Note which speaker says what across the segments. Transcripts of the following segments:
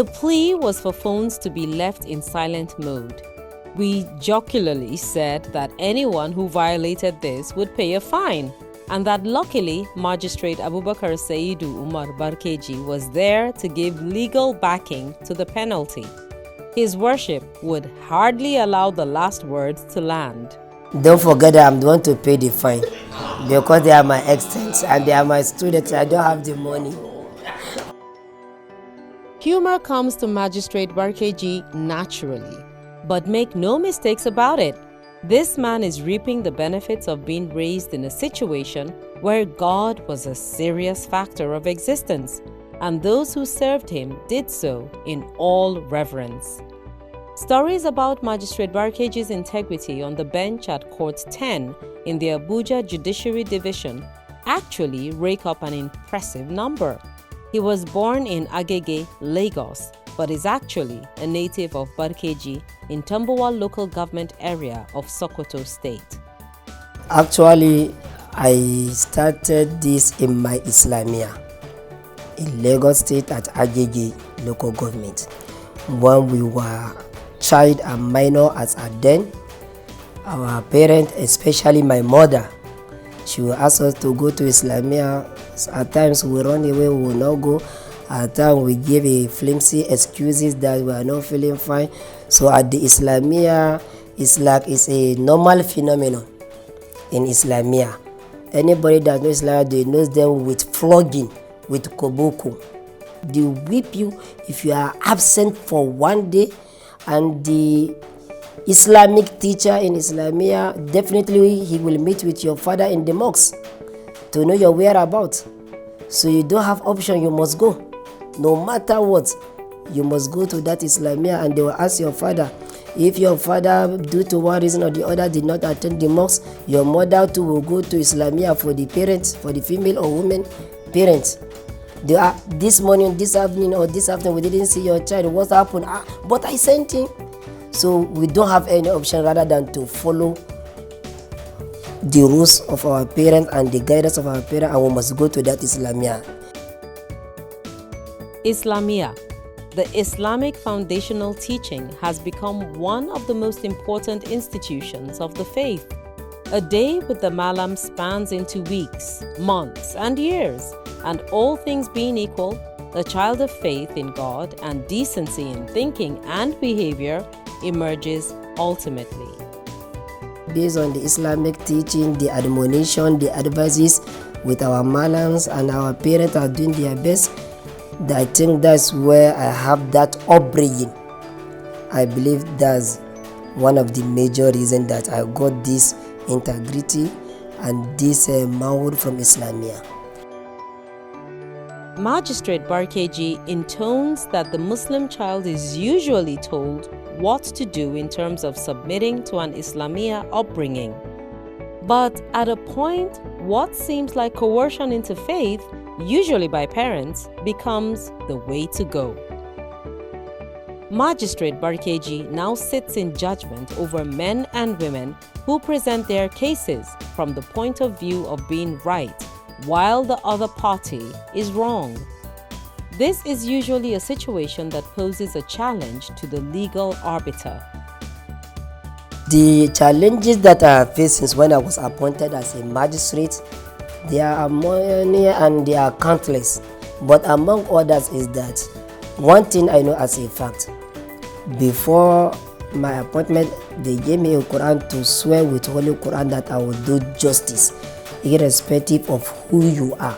Speaker 1: The plea was for phones to be left in silent mode. We jocularly said that anyone who violated this would pay a fine, and that luckily Magistrate Abubakar Saidu Umar Barkeji was there to give legal backing to the penalty. His worship would hardly allow the last words to land.
Speaker 2: Don't forget that I'm the one to pay the fine because they are my extents and they are my students. I don't have the money.
Speaker 1: Humor comes to Magistrate Barkeji naturally, but make no mistakes about it. This man is reaping the benefits of being raised in a situation where God was a serious factor of existence, and those who served him did so in all reverence. Stories about Magistrate Barkeji's integrity on the bench at Court 10 in the Abuja Judiciary Division actually rake up an impressive number. He was born in Agege, Lagos, but is actually a native of Barkeji in Tambuwal local government area of Sokoto State.
Speaker 2: Actually, I started this in my Islamia in Lagos State at Agege local government. When we were child and minor as at then, our parents, especially my mother, she will ask us to go to Islamia. At times we run away, we will not go. At times we give a flimsy excuses that we are not feeling fine. So at the Islamia, it's a normal phenomenon in Islamia. Anybody that knows Islamia, they knows them with flogging, with koboko. They whip you if you are absent for one day, and the Islamic teacher in Islamia, definitely he will meet with your father in the mosque to know your whereabouts. So you don't have option, you must go. No matter what, you must go to that Islamia, and they will ask your father. If your father, due to one reason or the other, did not attend the mosque, your mother too will go to Islamia for the parents, for the female or women parents. They are, this morning, this afternoon, or this afternoon, we didn't see your child. What happened? But I sent him. So we don't have any option rather than to follow the rules of our parents and the guidance of our parents, and we must go to that Islamia.
Speaker 1: Islamia, the Islamic foundational teaching, has become one of the most important institutions of the faith. A day with the Malam spans into weeks, months, and years, and all things being equal, a child of faith in God and decency in thinking and behavior emerges ultimately.
Speaker 2: Based on the Islamic teaching, the admonition, the advices with our malams and our parents are doing their best, I think that's where I have that upbringing. I believe that's one of the major reasons that I got this integrity and this manhood from Islamia.
Speaker 1: Magistrate Barkeji intones that the Muslim child is usually told what to do in terms of submitting to an Islamia upbringing. But at a point, what seems like coercion into faith, usually by parents, becomes the way to go. Magistrate Barkeji now sits in judgment over men and women who present their cases from the point of view of being right, while the other party is wrong. This is usually a situation that poses a challenge to the legal arbiter.
Speaker 2: The challenges that I faced since when I was appointed as a magistrate, they are many and they are countless. But among others is that one thing I know as a fact, before my appointment, they gave me a Quran to swear with Holy Quran that I will do justice, irrespective of who you are,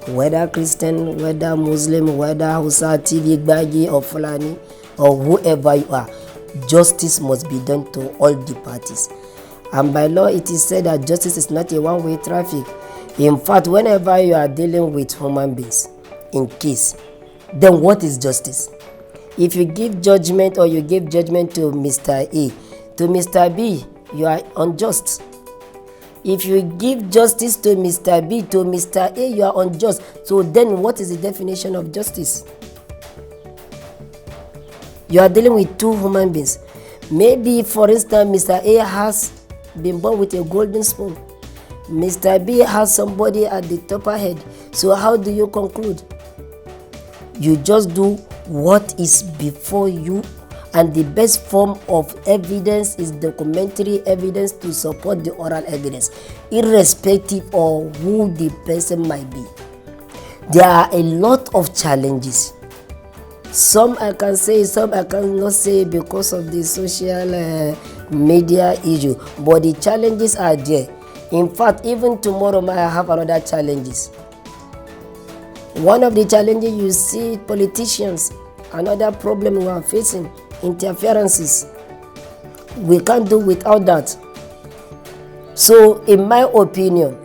Speaker 2: whether Christian, whether Muslim, whether Hausa, TV, Gbagi, or Fulani, or whoever you are. Justice must be done to all the parties. And by law, it is said that justice is not a one-way traffic. In fact, whenever you are dealing with human beings, in case, then what is justice? If you give judgment or you give judgment to Mr. A, to Mr. B, you are unjust. If you give justice to Mr. B, to Mr. A, you are unjust. So then what is the definition of justice? You are dealing with two human beings. Maybe, for instance, Mr. A has been born with a golden spoon. Mr. B has somebody at the top head. So how do you conclude? You just do what is before you, and the best form of evidence is documentary evidence to support the oral evidence, irrespective of who the person might be. There are a lot of challenges. Some I can say, some I cannot say because of the social media issue, but the challenges are there. In fact, even tomorrow might have another challenges. One of the challenges you see politicians, another problem we are facing, interferences. We can't do without that. So in my opinion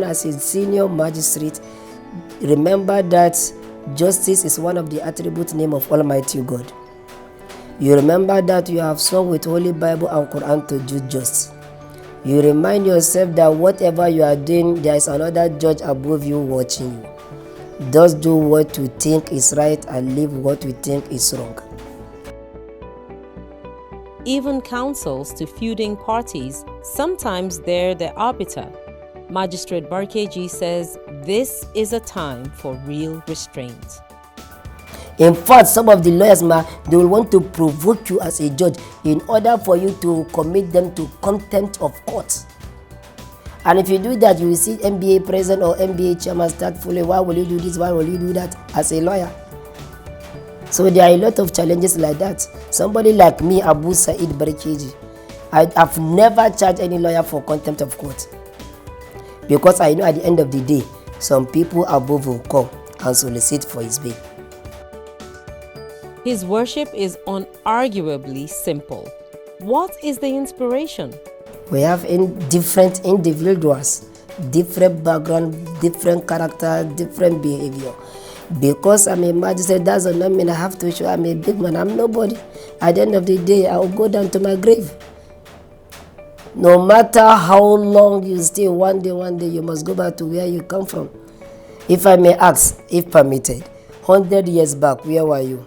Speaker 2: as a senior magistrate, remember that justice is one of the attribute name of Almighty God. You remember that you have sworn with Holy Bible and Quran to do justice. You remind yourself that whatever you are doing, there is another judge above you watching you. Just do what you think is right and leave what you think is wrong.
Speaker 1: Even counsels to feuding parties, sometimes they're the arbiter. Magistrate Barkeji says this is a time for real restraint.
Speaker 2: In fact, some of the lawyers, they will want to provoke you as a judge in order for you to commit them to contempt of court. And if you do that, you will see NBA president or NBA chairman start fooling. Why will you do this? Why will you do that as a lawyer? So there are a lot of challenges like that. Somebody like me, Abu Said Barkeji, I have never charged any lawyer for contempt of court. Because I know at the end of the day, some people above will come and solicit for his bail.
Speaker 1: His worship is unarguably simple. What is the inspiration?
Speaker 2: We have different individuals, different background, different character, different behavior. Because I'm a magistrate, that does not mean I have to show I'm a big man. I'm nobody. At the end of the day, I will go down to my grave. No matter how long you stay, one day you must go back to where you come from. If I may ask, if permitted, 100 years back, where were you?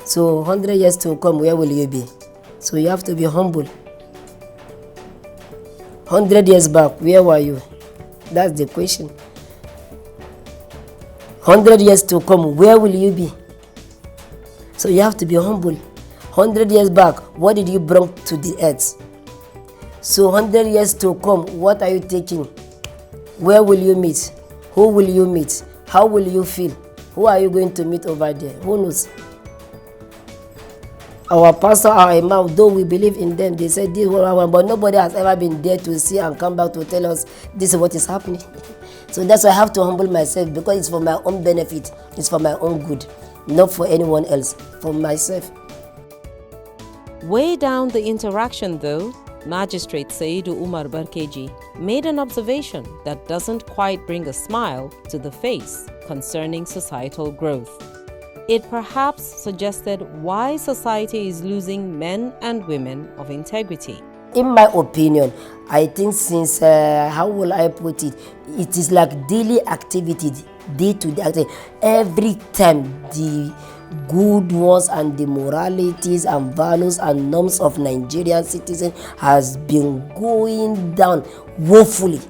Speaker 2: So 100 years to come, where will you be? So you have to be humble. 100 years back, where were you? That's the question. 100 years to come, where will you be? So you have to be humble. 100 years back, what did you bring to the earth? So 100 years to come, what are you taking? Where will you meet? Who will you meet? How will you feel? Who are you going to meet over there? Who knows? Our pastor, our imam, though we believe in them, they said this one, but nobody has ever been there to see and come back to tell us this is what is happening. So that's why I have to humble myself, because it's for my own benefit, it's for my own good, not for anyone else, for myself.
Speaker 1: Way down the interaction though, Magistrate Saidu Barkeji made an observation that doesn't quite bring a smile to the face concerning societal growth. It perhaps suggested why society is losing men and women of integrity.
Speaker 2: In my opinion, I think since, how will I put it, it is like daily activity, day-to-day activity. Every time the good ones and the moralities and values and norms of Nigerian citizens has been going down woefully.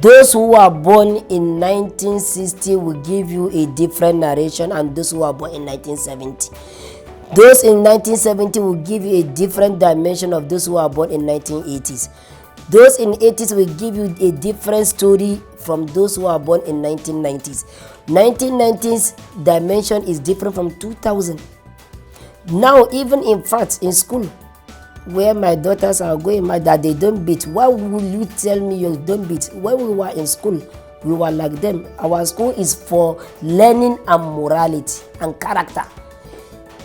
Speaker 2: Those who are born in 1960 will give you a different narration, and those who are born in 1970. Those in 1970 will give you a different dimension of those who are born in 1980s. Those in 80s will give you a different story from those who are born in 1990s. 1990s dimension is different from 2000. Now, even in fact, in school, where my daughters are going, that they don't beat. Why will you tell me you don't beat? When we were in school, we were like them. Our school is for learning and morality and character.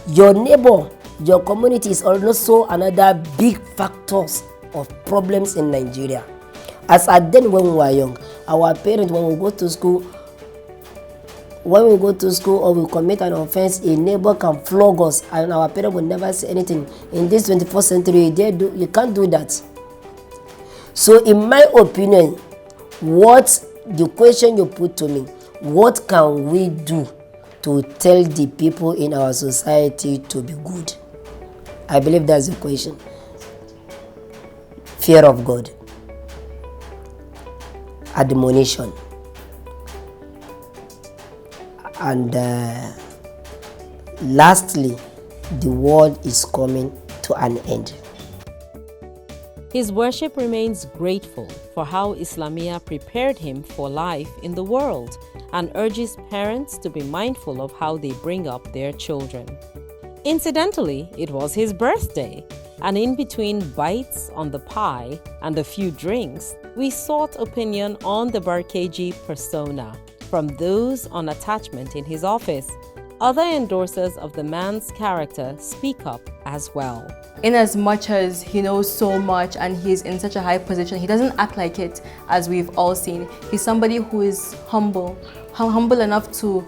Speaker 2: Your neighbor, your community is also another big factors of problems in Nigeria. As at then, when we were young, our parents, when we go to school or we commit an offense, a neighbor can flog us and our parents will never say anything. In this 21st century, you can't do that. So in my opinion, what the question you put to me, what can we do to tell the people in our society to be good? I believe that's the question. Fear of God. Admonition. And lastly, the world is coming to an end.
Speaker 1: His worship remains grateful for how Islamia prepared him for life in the world and urges parents to be mindful of how they bring up their children. Incidentally, it was his birthday, and in between bites on the pie and a few drinks, we sought opinion on the Barkeji persona from those on attachment in his office. Other endorsers of the man's character speak up as well.
Speaker 3: In as much as he knows so much and he's in such a high position, he doesn't act like it, as we've all seen. He's somebody who is humble enough to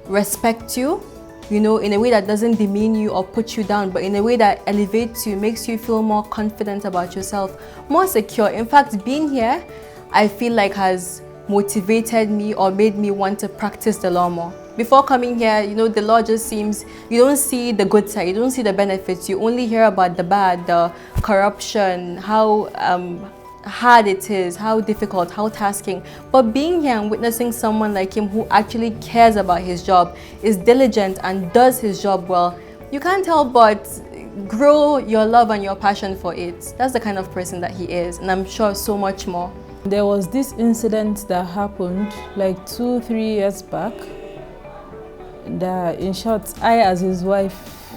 Speaker 3: respect you, in a way that doesn't demean you or put you down, but in a way that elevates you, makes you feel more confident about yourself, more secure. In fact, being here, I feel like has motivated me or made me want to practice the law more. Before coming here, the law just seems, you don't see the good side, you don't see the benefits, you only hear about the bad, the corruption, how hard it is, how difficult, how tasking. But being here and witnessing someone like him who actually cares about his job, is diligent and does his job well, you can't help but grow your love and your passion for it. That's the kind of person that he is, and I'm sure so much more.
Speaker 4: There was this incident that happened like 2-3 years back. In short, I as his wife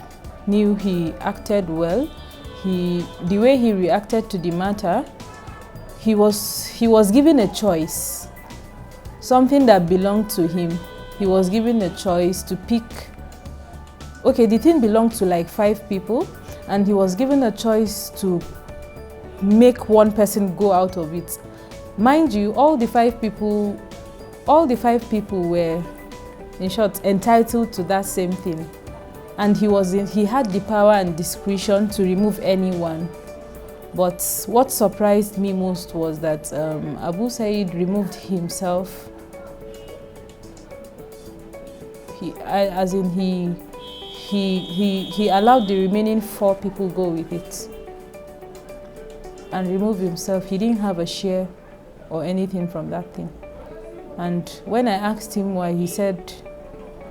Speaker 4: knew he acted well. The way he reacted to the matter, he was given a choice, something that belonged to him. He was given a choice to pick. Okay, the thing belonged to like 5 people, and he was given a choice to make one person go out of it. Mind you, all the 5 people were, in short, entitled to that same thing. And he had the power and discretion to remove anyone. But what surprised me most was that Abu Said removed himself. He allowed the remaining 4 people go with it and remove himself. He didn't have a share or anything from that thing. And when I asked him why, he said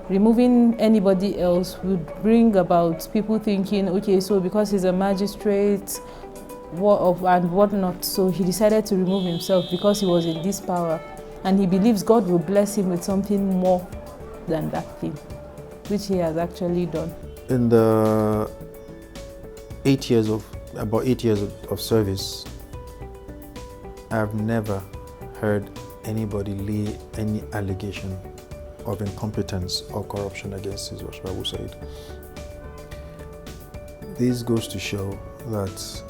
Speaker 4: removing anybody else would bring about people thinking, okay, so because he's a magistrate and whatnot, so he decided to remove himself because he was in this power. And he believes God will bless him with something more than that thing, which he has actually done.
Speaker 5: In the about 8 years of service, I've never heard anybody lay any allegation of incompetence or corruption against his worship, Abu Said. This goes to show that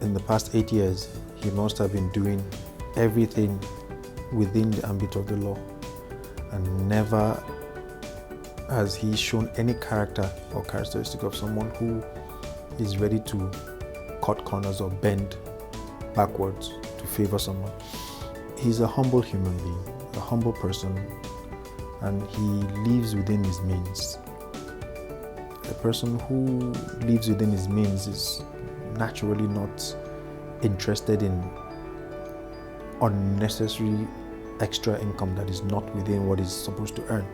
Speaker 5: in the past 8 years, he must have been doing everything within the ambit of the law, and never has he shown any character or characteristic of someone who is ready to cut corners or bend backwards to favor someone. He's a humble human being, a humble person, and he lives within his means. A person who lives within his means is naturally not interested in unnecessary extra income that is not within what he's supposed to earn.